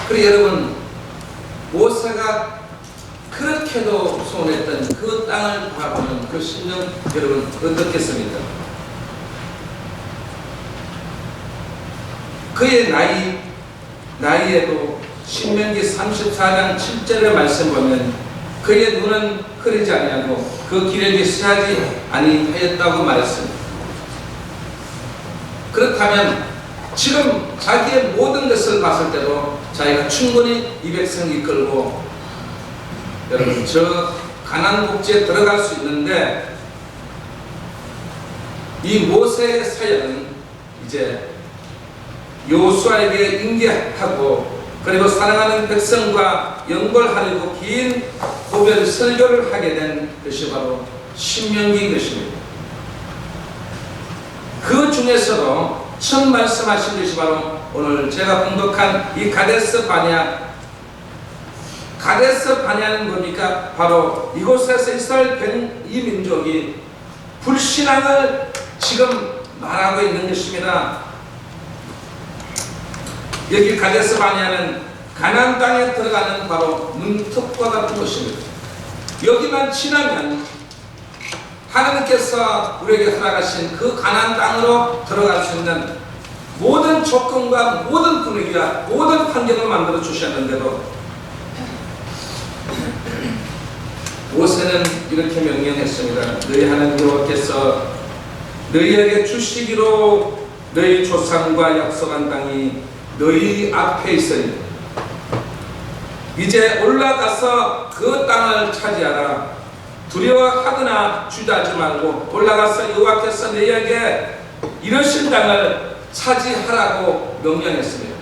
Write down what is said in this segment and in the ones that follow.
그리고 여러분, 모세가 그렇게도 소원했던 그 땅을 바라보는 그 심령, 여러분 어떻겠습니까? 그의 나이에도 신명기 34장 7절의 말씀 보면 그의 눈은 흐리지 아니하고 그 기력이 쇠하지 아니하였다고 말했습니다. 그렇다면 지금 자기의 모든 것을 봤을 때도 자기가 충분히 이 백성을 이끌고 여러분 저 가나안 복지에 들어갈 수 있는데, 이 모세의 사역은 이제 여호수아에게 인계하고 그리고 사랑하는 백성과 연골하려고 긴 고별 설교를 하게 된 것이 바로 신명기인 것입니다. 그 중에서도 첫 말씀하신 것이 바로 오늘 제가 봉독한 이 가데스 바네아. 가데스 바네아는 뭡니까? 바로 이곳에서 이스라엘 이 민족이 불신앙을 지금 말하고 있는 것입니다. 여기 가데스 바네아는 가나안 땅에 들어가는 바로 문턱과 같은 곳입니다. 여기만 지나면 하나님께서 우리에게 허락하신 그 가나안 땅으로 들어갈 수 있는 모든 조건과 모든 분위기와 모든 환경을 만들어 주셨는데도 모세는 이렇게 명령했습니다. 너희 하나님 여호와께서 너희에게 주시기로 너희 조상과 약속한 땅이 너희 앞에 있으니 이제 올라가서 그 땅을 차지하라. 두려워하거나 주저하지 말고 올라가서 여호와께서 너희에게 이르신 땅을 차지하라고 명령했습니다.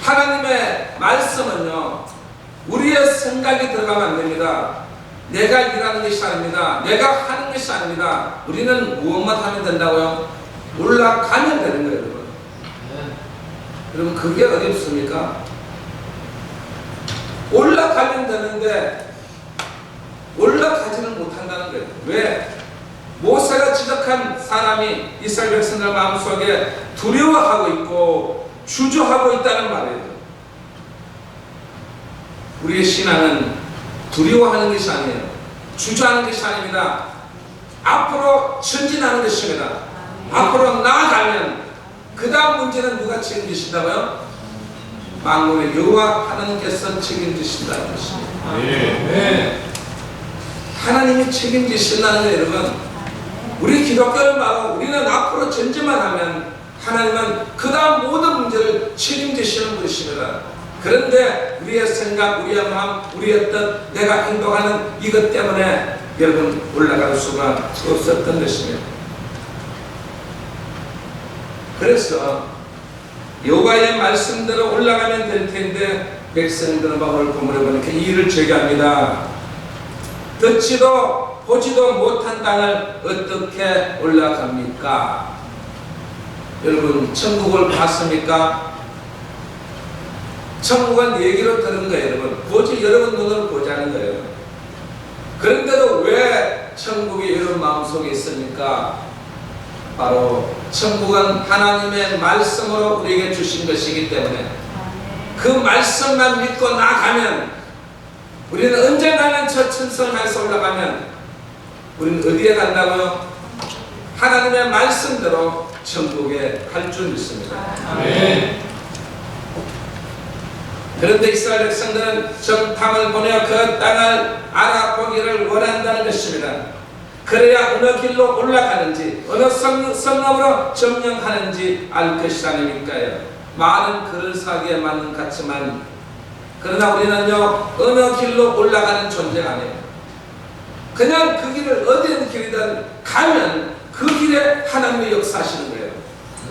하나님의 말씀은요, 우리의 생각이 들어가면 안 됩니다. 내가 일하는 것이 아닙니다. 내가 하는 것이 아닙니다. 우리는 무엇만 하면 된다고요? 올라가면 되는 거예요, 여러분. 여러분, 그게 어렵습니까? 올라가면 되는데 올라가지는 못한다는 거예요. 왜? 모세가 지적한 사람이 이스라엘 백성들 마음속에 두려워하고 있고 주저하고 있다는 말이에요. 우리의 신앙은 두려워하는 것이 아니에요. 주저하는 것이 아닙니다. 앞으로 전진하는 것입니다. 앞으로 나아가면 그 다음 문제는 누가 책임지신다고요? 만군의 여호와 하나님께서 책임지신다는 것입니다. 네. 하나님이 책임지신다는 거예요, 여러분. 우리 기독교를 말하고 우리는 앞으로 전진만 하면 하나님은 그 다음 모든 문제를 책임지시는 분이십니다. 그런데 우리의 생각, 우리의 마음, 우리의 뜻, 내가 행동하는 이것 때문에 여러분 올라갈 수가 없었던 것입니다. 그래서 여호와의 말씀대로 올라가면 될 텐데 백성들은 오늘 본문에 보니까 이 일을 제기합니다. 듣지도 보지도 못한 땅을 어떻게 올라갑니까? 여러분, 천국을 봤습니까? 천국은 얘기로 들은 거예요, 여러분. 보지, 여러분 눈으로 보자는 거예요. 그런데도 왜 천국이 여러분 마음속에 있습니까? 바로 천국은 하나님의 말씀으로 우리에게 주신 것이기 때문에 그 말씀만 믿고 나가면 우리는 언젠가는 저 천성을 향해서 올라가면 우리는 어디에 간다고요? 하나님의 말씀대로 천국에 갈 줄 믿습니다. 아멘. 그런데 이스라엘 백성들은 정탐을 보내어 그 땅을 알아보기를 원한다는 것입니다. 그래야 어느 길로 올라가는지 어느 성읍으로 점령하는지 알 것이 아닙니까요? 말은 그럴싸하게 맞는 것 같지만 그러나 우리는요, 어느 길로 올라가는 존재가 아니에요. 그냥 그 길을 어디든 길이든 가면 그 길에 하나님의 역사하시는 거예요.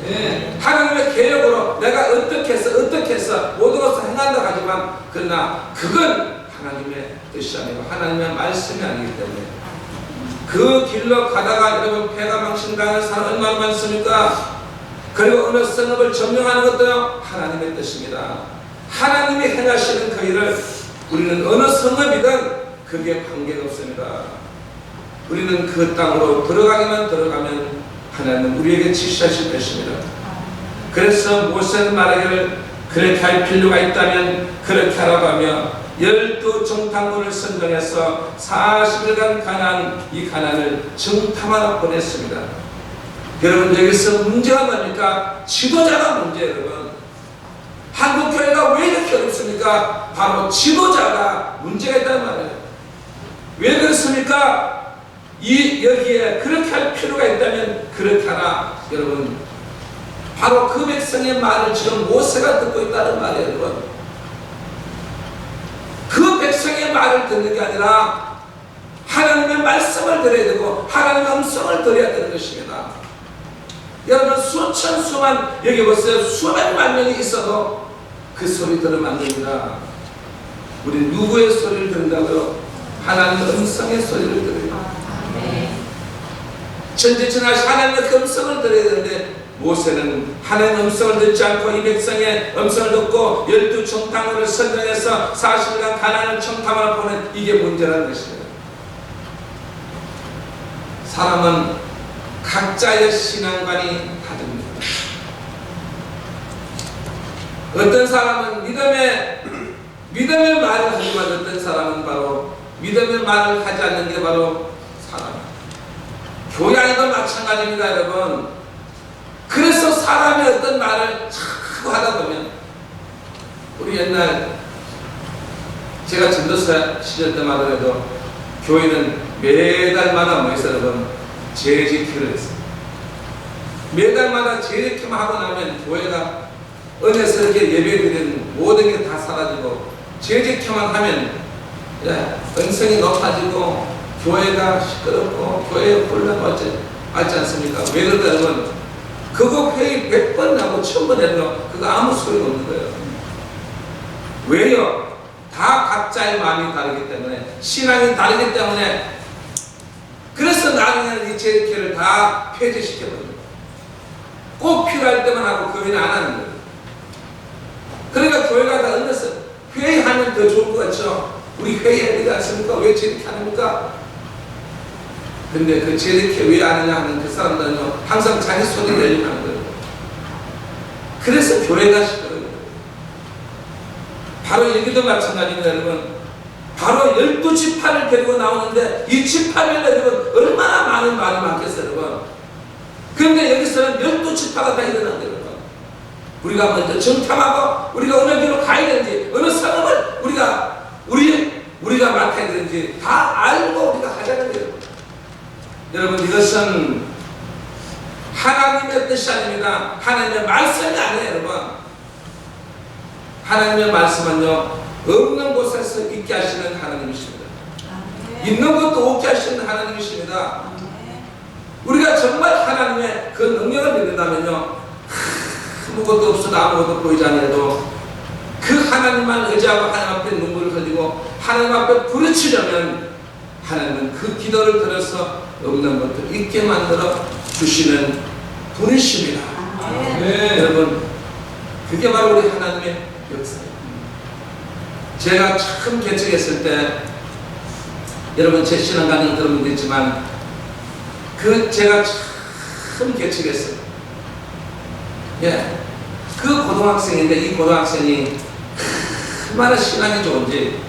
네. 하나님의 계획으로 내가 어떻게 해서 모든 것을 행한다 하지만 그러나 그건 하나님의 뜻이 아니고 하나님의 말씀이 아니기 때문에 그 길로 가다가 여러분 폐가 망신당하는 사람 얼마나 많습니까? 그리고 어느 성읍을 점령하는 것도요, 하나님의 뜻입니다. 하나님이 행하시는 그 일을 우리는 어느 성읍이든 그게 관계가 없습니다. 우리는 그 땅으로 들어가면 하나님은 우리에게 지시하실 것입니다. 그래서 모세는 말하기를 그렇게 할 필요가 있다면 그렇게 하라고 하며 12정탐꾼을 선정해서 40일간 이 가나안을 정탐하러 보냈습니다. 여러분, 여기서 문제가 뭡니까? 지도자가 문제예요. 여러분, 한국교회가 왜 이렇게 어렵습니까? 바로 지도자가 문제가 있다는 말이에요. 왜 그렇습니까? 여기에 그렇게 할 필요가 있다면 그렇게 하라. 여러분, 바로 그 백성의 말을 지금 모세가 듣고 있다는 말이에요. 여러분, 그 백성의 말을 듣는 게 아니라 하나님의 말씀을 들어야 되고 하나님의 음성을 들어야 되는 것입니다. 여러분, 수천 수만, 여기 보세요, 수백만 명이 있어도 그 소리 들으면 안 됩니다. 우리 누구의 소리를 들은다고요? 하나님의 음성의 소리를 들어요. 전지전능하신 하나님의 그 음성을 들어야 되는데 모세는 하나님의 음성을 듣지 않고 이 백성의 음성을 듣고 12정탐꾼을 선정해서 40일간 가나안을 정탐하러 보낸, 이게 문제라는 것입니다. 사람은 각자의 신앙관이 다릅니다. 어떤 사람은 믿음의 말을 하지만 어떤 사람은 바로 믿음의 말을 하지 않는 게 바로 사람. 교회 안에도 마찬가지입니다, 여러분. 그래서 사람의 어떤 말을 자꾸 하다 보면, 우리 옛날 제가 전도사 시절 때마다 해도 교회는 매달마다 뭐 있어요, 여러분? 재직회를 했어요. 매달마다 재직회만 하고 나면 교회가 은혜서 이렇게 예배드리는 모든 게 다 사라지고 재직회만 하면 은성이 높아지고 교회가 시끄럽고 교회에 혼란이 왔지 않습니까? 왜 그럴까, 여러분? 그거 회의 100번 하고 1000번 해도 그거 아무 소용이 없는 거예요. 왜요? 다 각자의 마음이 다르기 때문에, 신앙이 다르기 때문에. 그래서 나중에는 이 재직회를 다 폐지시켜버립니다. 꼭 필요할 때만 하고 교회는 안 하는 거예요. 그러니까 교회가 다 은혜서 회의하면 더 좋은 것 같죠? 우리 회의해야 되지 않습니까? 왜 재직회 하십니까? 근데 그 재직회 왜 안 하냐 하는 그 사람들은요, 항상 자기 소리 내려고 하는 거예요. 그래서 교회가 싫어요. 바로 여기도 마찬가지입니다, 여러분. 바로 12지파를 데리고 나오는데 이 지파를 여러분 얼마나 많은 말이 많겠어요, 여러분. 그런데 여기서는 12지파가 다 일어난 거예요. 우리가 먼저 정탐하고 우리가 어느 길로 가야 되는지, 어느 상업을 우리가 맡아야 되는지 다 알고 우리가 하자는 거예요. 여러분, 이것은 하나님의 뜻이 아닙니다. 하나님의 말씀이 아니에요, 여러분. 하나님의 말씀은요, 없는 곳에서 있게 하시는 하나님이십니다. 있는 것도 없게 하시는 하나님이십니다. 우리가 정말 하나님의 그 능력을 믿는다면요, 아무것도 없어도 아무것도 보이지 않아도 그 하나님만 의지하고 하나님 앞에 눈물을 흘리고 하나님 앞에 부르치려면 하나님은 그 기도를 들어서 없는 것들 있게 만들어 주시는 분이십니다. 네. 여러분, 그게 바로 우리 하나님의 역사예요. 제가 처음 개척했을 때, 여러분 제 신앙 강의 들으면 있지만, 제가 처음 개척했어요. 그 고등학생인데 이 고등학생이 얼마나 신앙이 좋은지,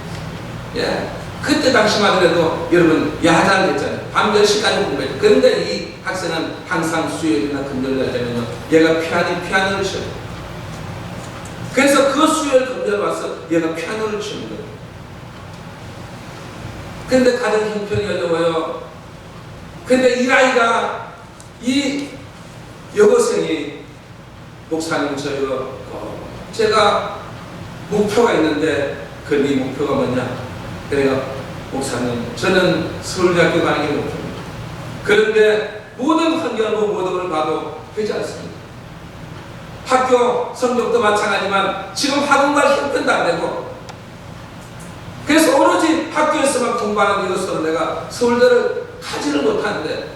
그때 당시만 해도 여러분 야자를 했잖아요. 밤 10시까지 공부했죠. 그런데 이 학생은 항상 수요일이나 금요일 날 되면요, 얘가 피아노를 쳐요. 그래서 그 수요일 금요일 와서 얘가 피아노를 치는 거예요. 근데 가정 형편이 어려워요. 근데 이 아이가, 이 여고생이, 목사님 저요, 제가 목표가 있는데 그 네 목표가 뭐냐? 그래요, 목사님 저는 서울대학교 가는 게 목표입니다. 그런데 모든 환경과 모든 걸 봐도 되지 않습니다. 학교 성적도 마찬가지지만 지금 학원 갈 형편도 안 되고, 그래서 오로지 학교에서만 공부하는 이것으로 내가 서울대를 가지를 못하는데,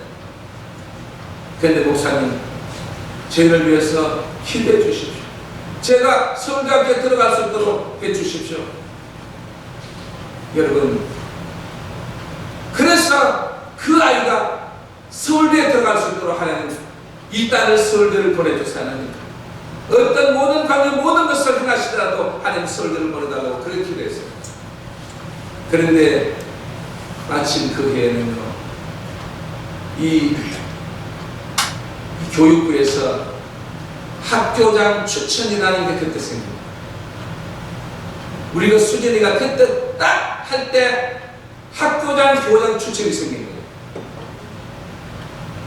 그런데 목사님 저희를 위해서 기도해 주십시오. 제가 서울대학교에 들어갈 수 있도록 해 주십시오. 여러분, 그래서 그 아이가 서울대에 들어갈 수 있도록 하나님 이 딸을 서울대를 보내주세요. 하나님, 어떤 모든 강의 모든 것을 행하시 할지라도 하나님 설교를 보내달라고 그렇게 기도했어요. 그런데 마침 그 해에는요, 이 교육부에서 학교장 추천이라는 게 그때 생깁니다. 우리가 수진이가 그때 딱 할 때 학교장 교장 추천이 생긴 거예요.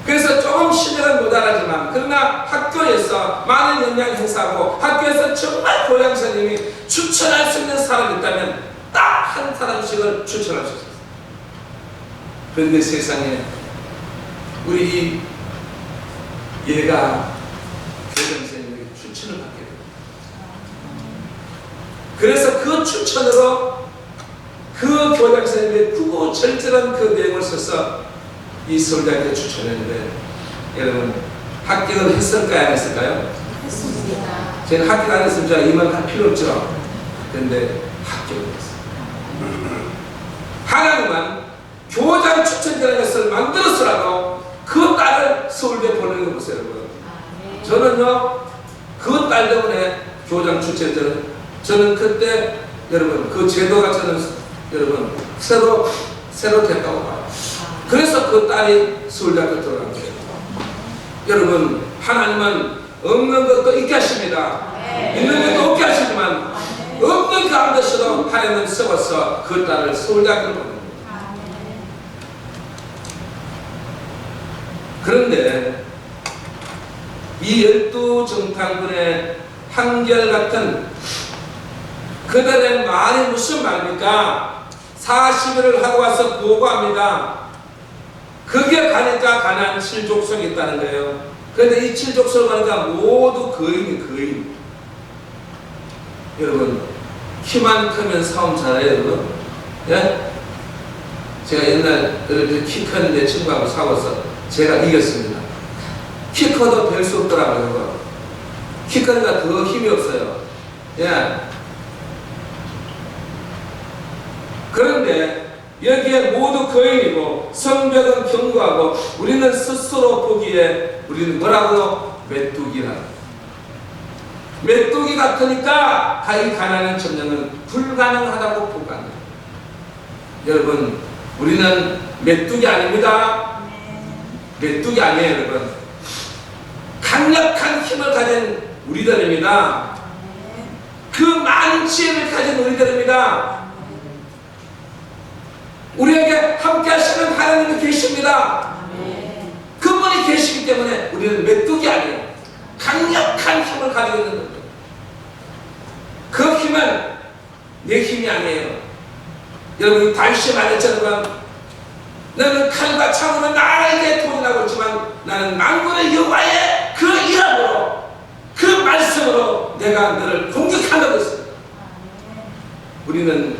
그래서 조금 신뢰는 못 알았지만, 그러나 학교에서 많은 영향 행사하고 학교에서 정말 교장 선생님이 추천할 수 있는 사람이 있다면 딱 한 사람씩을 추천할 수 있었어요. 그런데 세상에 우리 얘가 교장 선생님에게 추천을 받게 됩니다. 그래서 그 추천으로 그 교장 선생님의 크고 절절한 그 내용을 써서 이 서울대학교 추천했는데, 여러분 합격을 했을까요? 안 했을까요? 했습니다. 저희는 합격 안 했으면 제가 이 말 할 필요 없죠. 그런데 합격을 했어요. 하나님은 교장 추천이라는 것을 만들었으라도 그 딸을 서울대 보내는 거 보세요, 여러분. 저는요, 그 딸 때문에 교장 추천자는, 저는 그때 여러분 그 제도가 저는 여러분 새로 됐다고 봐요. 그래서 그 딸이 서울대학교 들어간 거예요. 여러분, 하나님은 없는 것도 있게 하십니다. 있는 것도 없게 하시지만 없는 가운데서도 하나님은 세워서 그 딸을 서울대학교로 보냅니다. 그런데 이 12정탐군의 한결같은 그들의 말이 무슨 말입니까? 40일을 하고 와서 보고합니다. 그게 가니까 가나안 7족속이 있다는 거예요. 그런데 이 7족속 가니까 모두 거인. 여러분, 키만 크면 싸움 잘해요, 여러분? 예? 제가 옛날 이렇게 키 큰 내 친구하고 싸워서 제가 이겼습니다. 키 커도 별 수 없더라고요. 키 크니까 더 힘이 없어요. 예. 그런데 여기에 모두 거인이고 성벽은 견고하고 우리는 스스로 보기에 우리는 뭐라고요? 메뚜기라. 메뚜기 같으니까 이 가나안 점령은 불가능하다고 보고합니다. 여러분, 우리는 메뚜기 아닙니다. 메뚜기 아니에요, 여러분. 강력한 힘을 가진 우리들입니다. 그 많은 지혜를 가진 우리들입니다. 우리에게 함께 하시는 하나님이 계십니다. 그분이 계시기 때문에 우리는 메뚜기 아니에요. 강력한 힘을 가지고 있는 겁니다. 그 힘은 내 힘이 아니에요. 여러분, 다윗이 말했잖아요. 너는 칼과 창으로 나에게 도전하고 있지만 나는 만군의 여호와의 그 이름으로, 그 말씀으로 내가 너를 공격하려고 했습니다. 우리는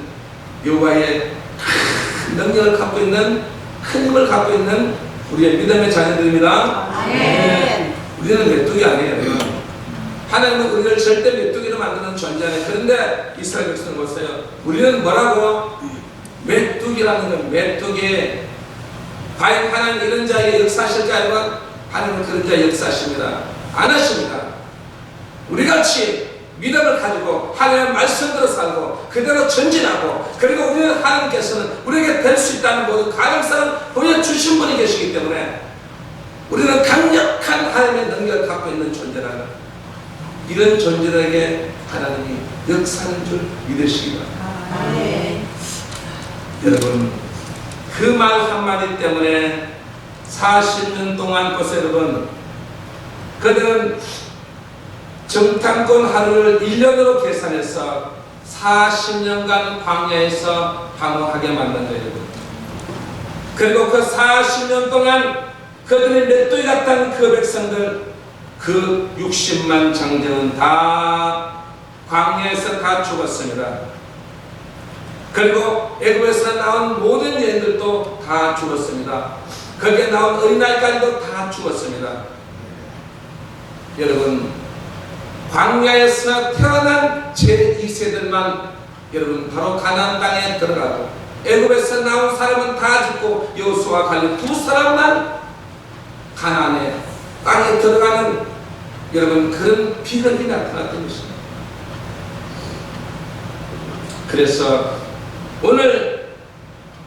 여호와의 큰 능력을 갖고 있는, 큰 힘을 갖고 있는 우리의 믿음의 자녀들입니다. 아멘. 우리는 메뚜기 아니에요. 하나님은 우리를 절대 메뚜기로 만드는 존재 아니에요. 그런데 이스라엘 백성을 보세요. 우리는 뭐라고? 메뚜기라는 건 메뚜기. 과연 하나님 이런 자에게 역사하실까 하면 하나님은 그런 자에 역사하십니다. 안 하십니다. 우리같이 믿음을 가지고 하나님의 말씀대로 살고 그대로 전진하고, 그리고 우리는 하나님께서는 우리에게 될 수 있다는 모든 가능성을 보여주신 분이 계시기 때문에 우리는 강력한 하나님의 능력을 갖고 있는 존재라는, 이런 존재에게 하나님이 역사하는 줄 믿으시기 바랍니다. 여러분, 그 말 한마디 때문에 40년 동안 보세요, 여러분. 그들은 정탐꾼 하루를 1년으로 계산해서 40년간 광야에서 방황하게 만든 거예요. 그리고 그 40년 동안 그들의 메뚜기 같은 그 백성들, 그 60만 장정은 다 광야에서 다 죽었습니다. 그리고 애굽에서 나온 모든 여인들도 다 죽었습니다. 거기에 나온 어린아이까지도 다 죽었습니다. 여러분, 광야에서 태어난 제2세들만 여러분 바로 가나안 땅에 들어가고, 애굽에서 나온 사람은 다 죽고 여호수아와 갈렙 두 사람만 가나안의 땅에 들어가는 여러분 그런 비극이 나타났던 것입니다. 그래서 오늘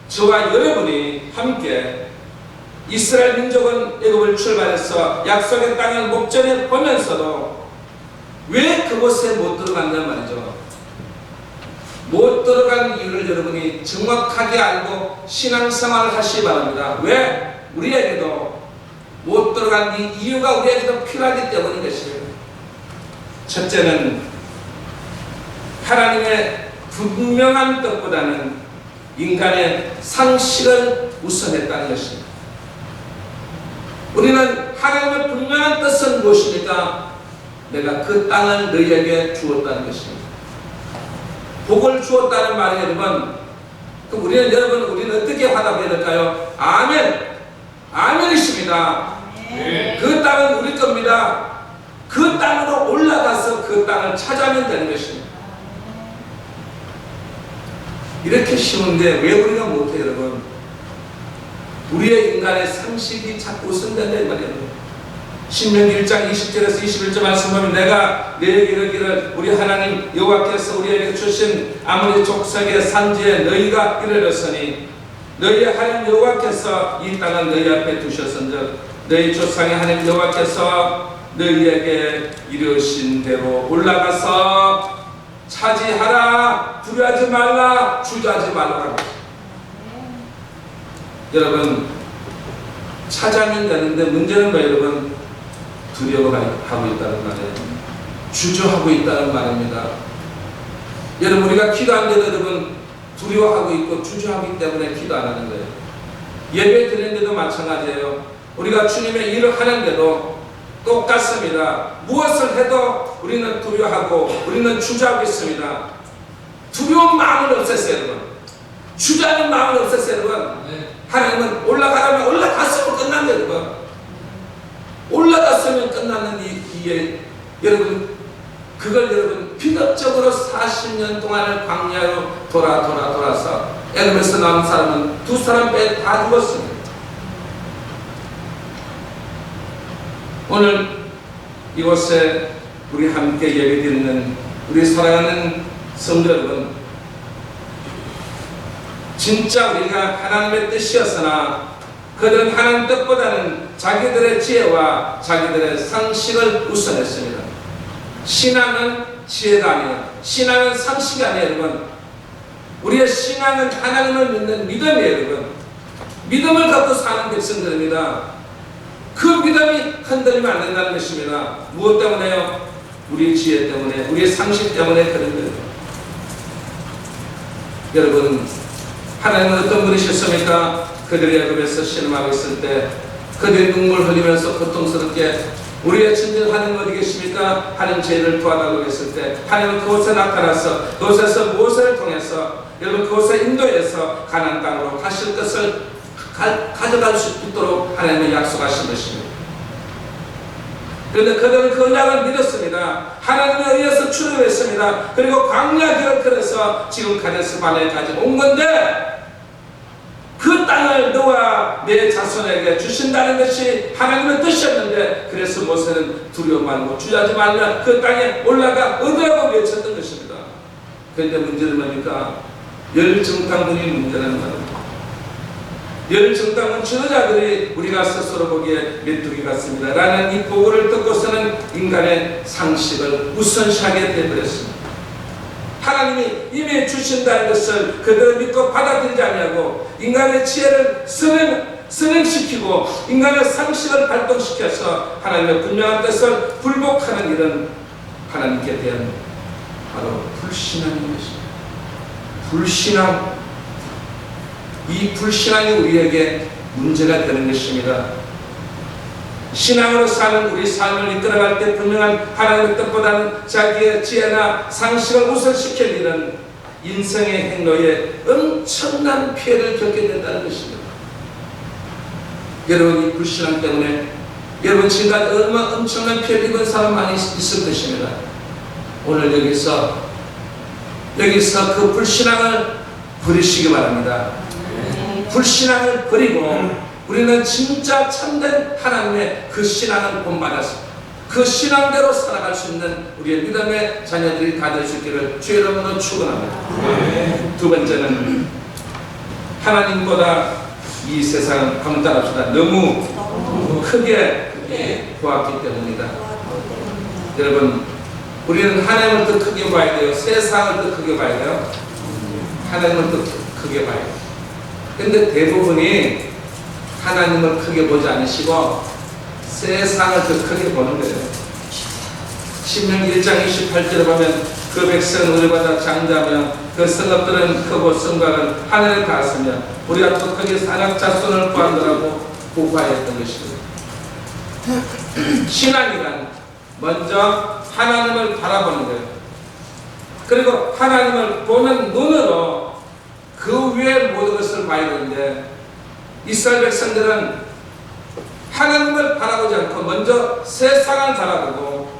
저와 여러분이 함께 이스라엘 민족은 애굽을 출발해서 약속의 땅을 목전에 보면서도 왜 그곳에 못 들어간단 말이죠. 못 들어간 이유를 여러분이 정확하게 알고 신앙생활을 하시기 바랍니다. 왜? 우리에게도 못 들어간 이 이유가 우리에게도 필요하기 때문인 것이에요. 첫째는 하나님의 분명한 뜻보다는 인간의 상식을 우선했다는 것입니다. 우리는 하나님의 분명한 뜻은 무엇입니까? 내가 그 땅을 너희에게 주었다는 것입니다. 복을 주었다는 말이 여러분, 그럼 우리는 어떻게 화답해야 될까요? 아멘! 아멘이십니다. 네. 그 땅은 우리 겁니다. 그 땅으로 올라가서 그 땅을 찾아내면 되는 것입니다. 이렇게 쉬운데 왜 우리가 못해요, 여러분? 우리의 인간의 상식이 자꾸 우선된다 이 말이에요. 신명기 1장 20절에서 21절 말씀하면 내가 너희에게 이르기를 우리 하나님 여호와께서 우리에게 주신 아무리 족속의 산지에 너희가 이르렀으니 너희의 하나님 여호와께서 이 땅을 너희 앞에 두셨은즉 너희 조상의 하나님 여호와께서 너희에게 이르신 대로 올라가서 차지하라. 두려워하지 말라. 주저하지 말라. 여러분, 찾아면 되는데 문제는 뭐 여러분? 두려워하고 있다는 말이에요. 주저하고 있다는 말입니다. 여러분, 우리가 기도하는데도 여러분 두려워하고 있고 주저하기 때문에 기도 안 하는 거예요. 예배 드리는데도 마찬가지예요. 우리가 주님의 일을 하는데도 똑같습니다. 무엇을 해도 우리는 두려워하고 우리는 주저하고 있습니다. 두려운 마음을 없애세요, 여러분. 주저하는 마음을 없애세요, 여러분. 하나님은 올라가라면 올라갔으면 끝난 거예요, 여러분. 올라갔으면 끝나는 이에 여러분, 그걸 여러분 비극적으로 40년 동안을 광야로 돌아서 애굽에서 나온 사람은 두 사람 빼 다 죽었습니다. 오늘 이곳에 우리 함께 예배 드리는 우리 사랑하는 성도 여러분, 진짜 우리가 하나님의 뜻이었으나 그들은 하나님 뜻보다는 자기들의 지혜와 자기들의 상식을 우선했습니다. 신앙은 지혜가 아니에요. 신앙은 상식이 아니에요, 여러분. 우리의 신앙은 하나님을 믿는 믿음이에요, 여러분. 믿음을 갖고 사는 백성들입니다. 그 믿음이 흔들리면 안 된다는 것입니다. 무엇 때문에요? 우리 지혜 때문에, 우리의 상식 때문에 그런 거예요. 여러분, 하나님은 어떤 분이셨습니까? 그들이 애굽에서 신음하고 있을 때 그들이 눈물 흘리면서 고통스럽게 우리의 천진 하나님 어디 계십니까? 하나님 죄를 도와달라고 했을 때 하나님은 그곳에 나타나서 그곳에서 모세를 통해서 여러분 그곳에 인도해서 가나안 땅으로 가실 것을 가져갈 수 있도록 하나님은 약속하신 것입니다. 그런데 그들은 그 언약을 믿었습니다. 하나님에 의해서 출애굽했습니다. 그리고 광야 길을 걸어서 지금 가데스 바네까지 온 건데 그 땅을 너와 내 자손에게 주신다는 것이 하나님의 뜻이었는데 그래서 모세는 두려워 말고 주저하지 말라 그 땅에 올라가 얻으라고 외쳤던 것입니다. 그런데 문제는 뭡니까? 열정당분이 문제라는 말입니다. 열정당은 지도자들이 우리가 스스로 보기에 메뚜기 같습니다 라는 이 보고를 듣고서는 인간의 상식을 우선시하게 되어버렸습니다. 하나님이 이미 주신다는 것을 그들은 믿고 받아들이지 아니하고 인간의 지혜를 선행시키고 인간의 상식을 발동시켜서 하나님의 분명한 뜻을 불복하는 일은 하나님께 대한 바로 불신앙인 것입니다. 불신앙, 이 불신앙이 우리에게 문제가 되는 것입니다. 신앙으로 사는 우리 삶을 이끌어갈 때 분명한 하나님의 뜻보다는 자기의 지혜나 상식을 우선시킬 일은 인생의 행로에 엄청난 피해를 겪게 된다는 것입니다. 여러분, 이 불신앙 때문에 여러분 지금까지 얼마나 엄청난 피해를 입은 사람 많이 있을 것입니다. 오늘 여기서 그 불신앙을 버리시기 바랍니다. 불신앙을 버리고 우리는 진짜 참된 하나님의 그 신앙을 본받아서 그 신앙대로 살아갈 수 있는 우리의 믿음의 자녀들이 다 될 수 있기를 주의 이름으로 축원합니다. 두 번째는 하나님보다 이 세상을 한번 따라합시다. 너무 크게 보았기 때문이다. 여러분, 우리는 하나님을 더 크게 봐야 돼요? 세상을 더 크게 봐야 돼요? 하나님을 더 크게 봐야 돼요. 근데 대부분이 하나님을 크게 보지 않으시고 세상을 더 크게 보는 거예요. 신명기 1장 28절에 보면 그 백성은 의받아 장자며 그 성읍들은 크고 성곽은 하늘에 닿았으며 우리가 또 크게 사nak 자손을 구하느라고 고파했던 것입니다. 신앙이란 먼저 하나님을 바라보는 거예요. 그리고 하나님을 보는 눈으로 그 위에 모든 것을 봐야 되는데 이스라엘 백성들은 하나님을 바라보지 않고 먼저 세상을 바라보고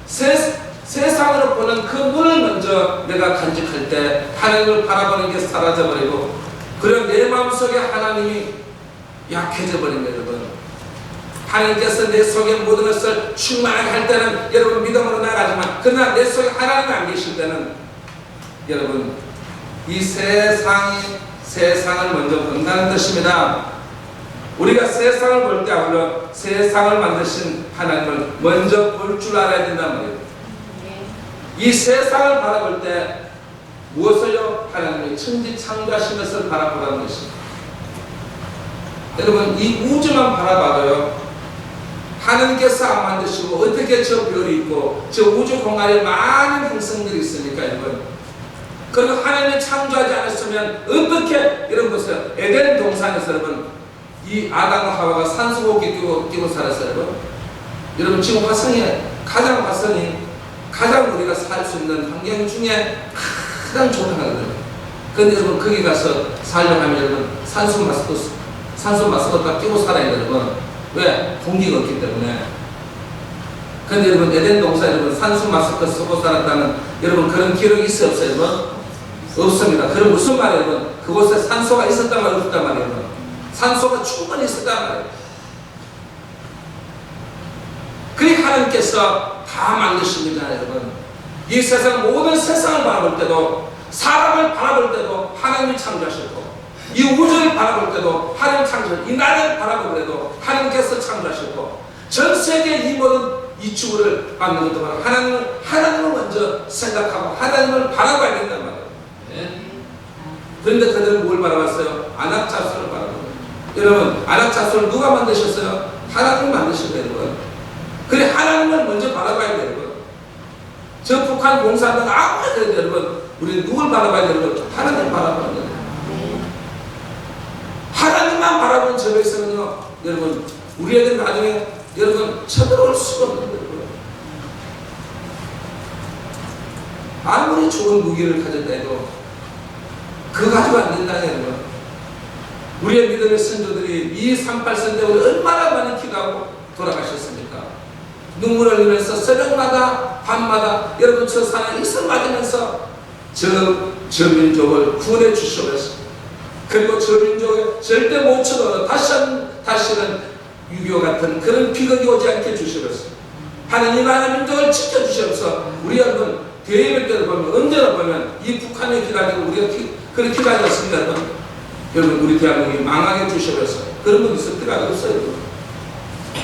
세상으로 보는 그 눈을 먼저 내가 간직할 때 하나님을 바라보는 게 사라져버리고 그리고 내 마음속에 하나님이 약해져 버린 거예요. 여러분, 하나님께서 내 속에 모든 것을 충만하게 할 때는 여러분 믿음으로 나가지만 그러나 내 속에 하나님이 안 계실 때는 여러분 이 세상을 먼저 본다는 뜻입니다. 우리가 세상을 볼 때 아울러 세상을 만드신 하나님을 먼저 볼 줄 알아야 된단 말이에요. 이 세상을 바라볼 때 무엇을요? 하나님의 천지 창조하신 것을 바라보라는 것입니다. 여러분, 이 우주만 바라봐도요, 하나님께서 안 만드시고 어떻게 저 별이 있고 저 우주 공간에 많은 행성들이 있습니까, 여러분? 그리고 하나님이 창조하지 않았으면 어떻게 이런 것을 에덴 동산에서 여러분 이 아담과 하와가 산소호흡기 끼고 살았어요, 여러분. 여러분 지금 화성이 가장 우리가 살 수 있는 환경 중에 가장 좋은 하거든요. 그런데 여러분 거기 가서 살려고 하면 여러분 산소 마스크 다 끼고 살아야 돼요, 여러분. 왜? 공기가 없기 때문에. 그런데 여러분 에덴 동산 여러분 산소 마스크 쓰고 살았다는 여러분 그런 기록이 있어요, 없어요, 여러분? 없습니다. 그럼 무슨 말이에요, 여러분? 그곳에 산소가 있었단 말이에요, 없단 말이에요, 여러분? 산소가 충분히 있었단 말이에요. 그리 하나님께서 다 만드십니다, 여러분. 이 세상 모든 세상을 바라볼 때도 사람을 바라볼 때도 하나님이 창조하셨고 이 우주를 바라볼 때도 하나님 창조하셨고 이 나라를 바라볼 때도 하나님께서 창조하셨고 전 세계 이 모든 이 지구를 만드는 동안 하나님을 먼저 생각하고 하나님을 바라봐야 된단 말이에요. 네? 그런데 그들은 뭘 바라봤어요? 안악자손을 바라봤어요. 여러분, 안악자손을 누가 만드셨어요? 하나님 만드신 거예요, 여러분. 그래, 하나님을 먼저 바라봐야 돼요, 여러분. 저 북한 공사하는 아무리 그래도 여러분, 우리는 누굴 바라봐야 돼요, 여러분? 하나님 바라봐야 돼요. 하나님만 바라보는 저 백성은요, 여러분, 우리에게 나중에 여러분 쳐들어올 수가 없는 거예요. 아무리 좋은 무기를 가졌다 해도 그거 가지고 안 된다, 여러분. 우리의 믿음의 선조들이 이 38선 때문에 얼마나 많이 기도하고 돌아가셨습니까? 눈물을 흘리면서 새벽마다 밤마다 여러분 저 산에 이슬 맞으면서 저 민족을 구원해 주시면서 그리고 저 민족을 절대 못 쳐도 다시는 6.25 같은 그런 비극이 오지 않게 주시면서 하나님 나라 민족을 지켜주시면서 우리 여러분 대예배 때를 보면 언제나 보면 이 북한의 기다리고 우리가 그렇게 기다렸습니다. 여러분 우리 대한민국이 망하게 주시면서 그런 분 있을 필요가 없어요.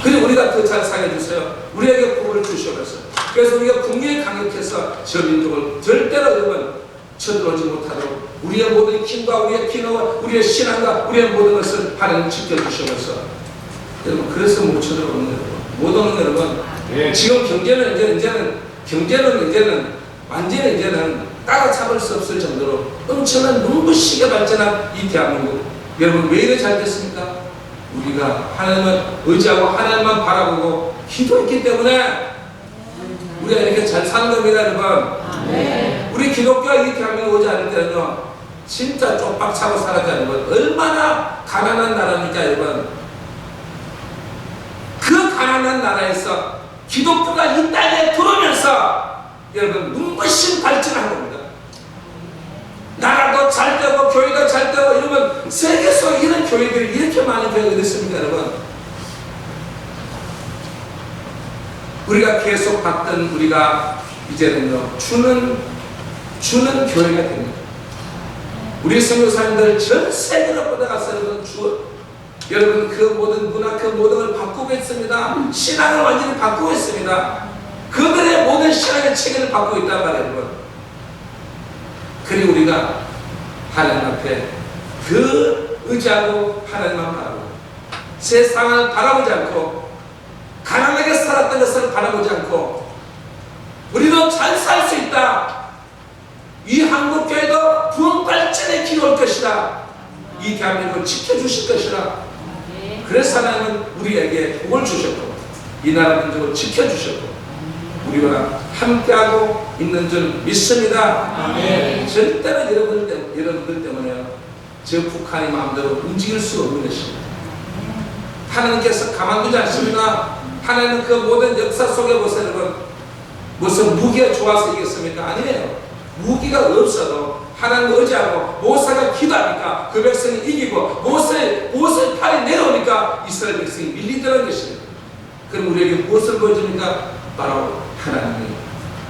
그리고 우리가 더 잘 살려주세요. 우리에게 복을 주시면서 그래서 우리가 국민이 강력해서 저 민족을 절대로 여러분 쳐들어오지 못하도록 우리의 모든 힘과 우리의 기능과 우리의 신앙과 우리의 모든 것을 하나님 지켜주시면서 여러분 그래서 못 쳐들어오는 거예요. 못 오는 여러분. 네. 지금 경제는 완전히 따라잡을 수 없을 정도로 엄청난 눈부시게 발전한 이 대한민국. 여러분 왜 이래 잘 됐습니까? 우리가 하나님을 의지하고 하나님만 바라보고 기도했기 때문에 우리가 이렇게 잘 사는 겁니다, 여러분. 네. 우리 기독교가 이 대한민국 오지 않을 때는요, 진짜 쪽박차고 살았지 여러분. 얼마나 가난한 나라입니까, 여러분. 그 가난한 나라에서 기독교가 이 땅에 들어오면서 여러분 눈부신 발전한 겁니다. 나라도 잘 되고 교회도 잘 되고 이러면 세계 속에 이런 교회들이 이렇게 많이 되어 있습니까, 여러분? 우리가 계속 받던 우리가 이제는요 주는 교회가 됩니다. 우리 선교사님들 전 세계로 뻗어가서 여러분 여러분 그 모든 문화 그 모든 걸 바꾸고 있습니다. 신앙을 완전히 바꾸고 있습니다. 그들의 모든 신앙의 체계를 바꾸고 있단 말이에요. 여러분. 그리고 우리가 하나님 앞에 그 의지하고 하나님만 바라보고 세상을 바라보지 않고 가난하게 살았던 것을 바라보지 않고 우리도 잘 살 수 있다. 이 한국교회도 부흥발전의 길이 올 것이다. 이 대한민국을 지켜주실 것이다. 그래서 하나님은 우리에게 복을 주셨고 이 나라 민족을 지켜주셨고 우리와 함께하고 있는 줄 믿습니다. 아멘. 절대로 여러분들 때문에 저 북한이 마음대로 움직일 수 없는 것입니다. 하나님께서 가만두지 않습니다. 하나님은 그 모든 역사 속에 보세요. 여러분 무슨 무기가 좋아서 이겼습니까? 아니에요. 무기가 없어도 하나님을 의지하고 모세가 기도하니까 그 백성이 이기고 모세의 팔이 내려오니까 이스라엘 백성이 밀리더라는 것입니다. 그럼 우리에게 무엇을 보여줍니까? 바로 하나님이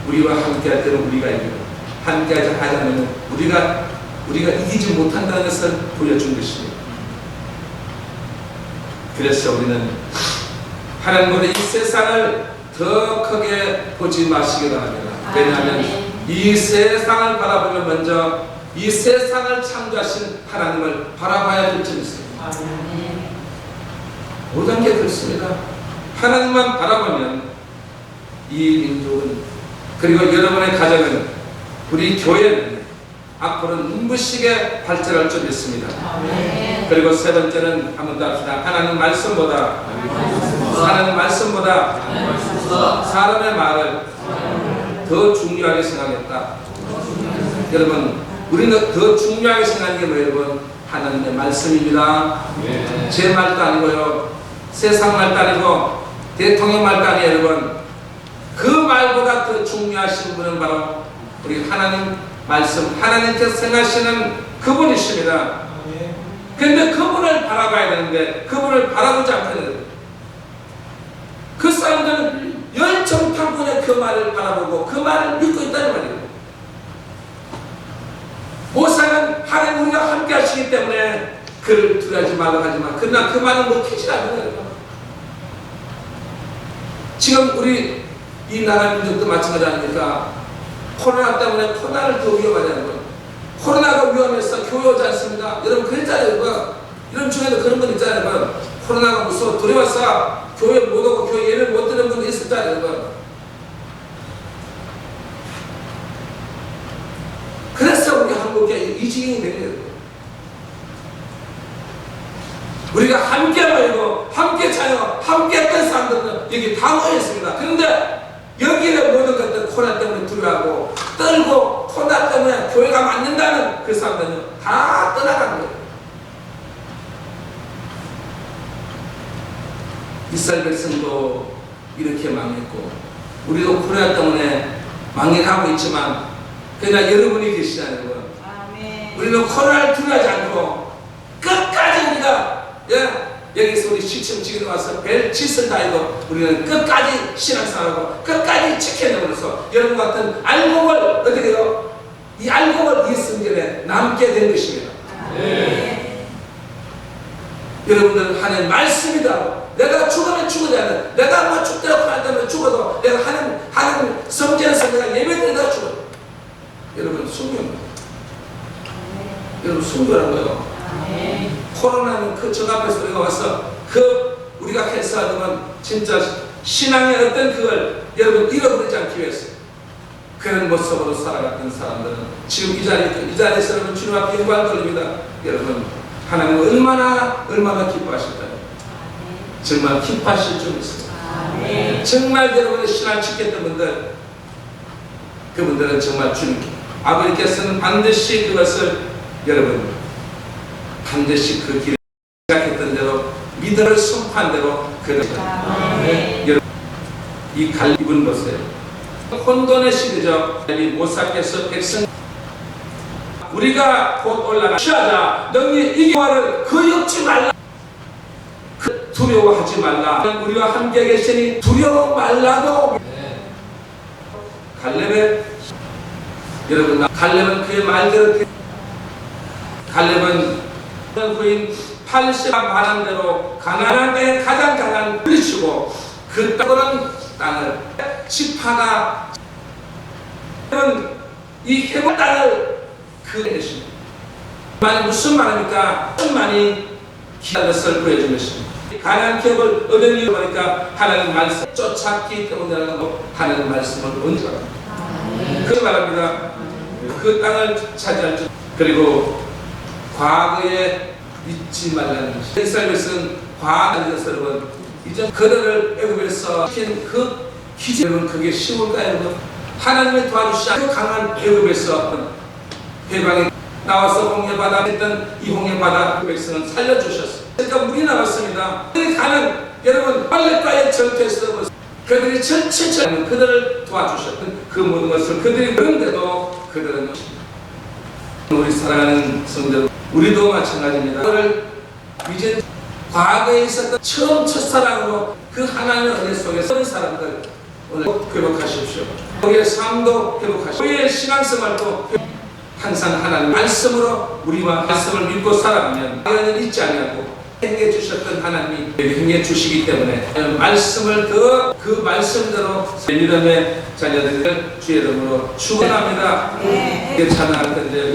우리와 함께할 때는 우리가 이기고 함께하지 않으면 우리가 이기지 못한다는 것을 보여준 것입니다. 그래서 우리는 하나님보다 이 세상을 더 크게 보지 마시기 바랍니다. 왜냐하면 이 세상을 바라보면 먼저 이 세상을 창조하신 하나님을 바라봐야 될 점이 있습니다. 모든 게 그렇습니다. 하나님만 바라보면 이 민족은 그리고 여러분의 가정은 우리 교회는 앞으로 눈부시게 발전할 줄 믿습니다. 그리고 세 번째는 한 번 더 합시다. 하나님 말씀보다 사람의 말을 더 중요하게 생각했다. 여러분 우리는 더 중요하게 생각하는 게 뭐예요? 여러분 하나님의 말씀입니다. 제 말도 아니고요 세상 말도 아니고 대통령 말도 아니에요. 여러분 그 말보다 더 중요하신 분은 바로 우리 하나님 말씀 하나님께서 생각하시는 그분이십니다. 그런데 그분을 바라봐야 되는데 그분을 바라보지 않거든요. 그 사람들은 열정탕분의 그 말을 바라보고 그 말을 믿고 있다는 말이에요. 모세는 하나님 우리가 함께 하시기 때문에 그를 두려워하지 말라고 하지만 그러나 그 말은 먹히지 않는 거예요. 지금 우리 이 나라 민족도 마찬가지 아닙니까? 코로나 때문에 코로나를 더 위험하다는 거예요. 코로나가 위험해서 교회 오지 않습니다. 여러분 그랬잖아요. 이런 중에도 그런 분 있잖아요. 코로나가 무서워 두려워서 교회 못 오고 교회 예배 못 드는 분도 있었잖아요. 그래서 우리 한국교회 이 지경이 된 거예요. 우리가 함께 모이고 함께 찬양 함께 했던 사람들은 여기 다 모였습니다. 그런데 여기에 모든 것들 코로나 때문에 두려워하고 떨고 코로나 때문에 교회가 맞는다는 그 사람들은 다 떠나가는 거예요. 이스라엘 백성도 이렇게 망했고 우리도 코로나 때문에 망해가고 있지만 그러나 여러분이 계시잖아요. 우리는 코로나를 두려워하지 않고 끝까지 우리가 여기서 우리 시청지기로 와서 별 짓을 다해도 우리는 끝까지 신앙생활하고 끝까지 지켜내면서 여러분 같은 알곡을 어떻게 해요? 이 알곡을 이 성전에 남게 된 것입니다. 여러분들은 하나님 말씀이다. 내가 죽으면 죽어야 돼. 내가 뭐 죽더라도 한다면 죽어도 내가 하나님 성전에서 내가 예배드리다가 죽어요. 여러분 순교입니다. 여러분 순교라는 거예요. 코로나는 그 정 앞에서 우리가 와서 우리가 해서하면 진짜 신앙의 어떤 그걸 여러분 잃어버리지 않기 위해서 그런 모습으로 살아갔던 사람들은 지금 이 자리에서 여러분 주님 앞에 영광 돌립니다. 여러분 하나님은 얼마나 기뻐하실까요? 정말 기뻐하실 줄 믿습니다. 정말 여러분의 신앙을 지켰던 분들 그분들은 정말 주님께 아버지께서는 반드시 그것을 여러분 반드시 그 길을 생각했던 대로 믿음을 선포한 대로 여러분 이 입은 보세요. 혼돈의 시대죠. 모사께서 백성 우리가 곧 올라가 취하자 너희 이기와를 거역지 말라. 두려워하지 말라. 우리와 함께 계시니 두려워 말라고. 갈렙의 여러분, 갈렙은 그의 말대로 갈렙은 후인 80만 말한 대로 가나안 땅의 가장 강한 물리치고 그 땅을 지파가 이 해본 땅을 그것입니다. 말이 무슨 말입니까? 많이 기다린 것을 보여준 것입니다. 가나안 기업을 얻은 이유가 보니까 하나님 말씀 쫓았기 때문에 하나님 말씀을 언제합니다. 그 말합니다. 그 땅을 차지할 줄 그리고 과거에 잊지 말라는 것이 이스라엘 백성은 과거의 것을 이제 그들을 애굽에서 시킨 그 기적은 그게 쉬울까요? 여러분? 하나님의 도와주시자 그 강한 애굽에서 해방에 나와서 홍해바다 했던 이 홍해바다 그 백성을 살려주셨어요. 그러니까 물이 나왔습니다. 그들이 가는 여러분 빨래과의 전투에서 그들이 전체적으로 그들을 도와주셨던 그 모든 것을 그들이 그런데도 그들은 우리 사랑하는 성도 우리도 마찬가지입니다. 그들을 이제 과거에 있었던 처음 첫사랑으로 그 하나님의 은혜 속에 선 사람들 오늘 회복하십시오. 우리의 삶도 회복하십시오. 우리의 신앙생활도 항상 하나님 말씀으로 우리와 말씀을 믿고 살아가면 하나님을 잊지 아니하고 행해 주셨던 하나님이 행해 주시기 때문에 말씀을 그 말씀대로 믿음의 자녀들을 주의 이름으로 축원합니다. 찬양할 텐데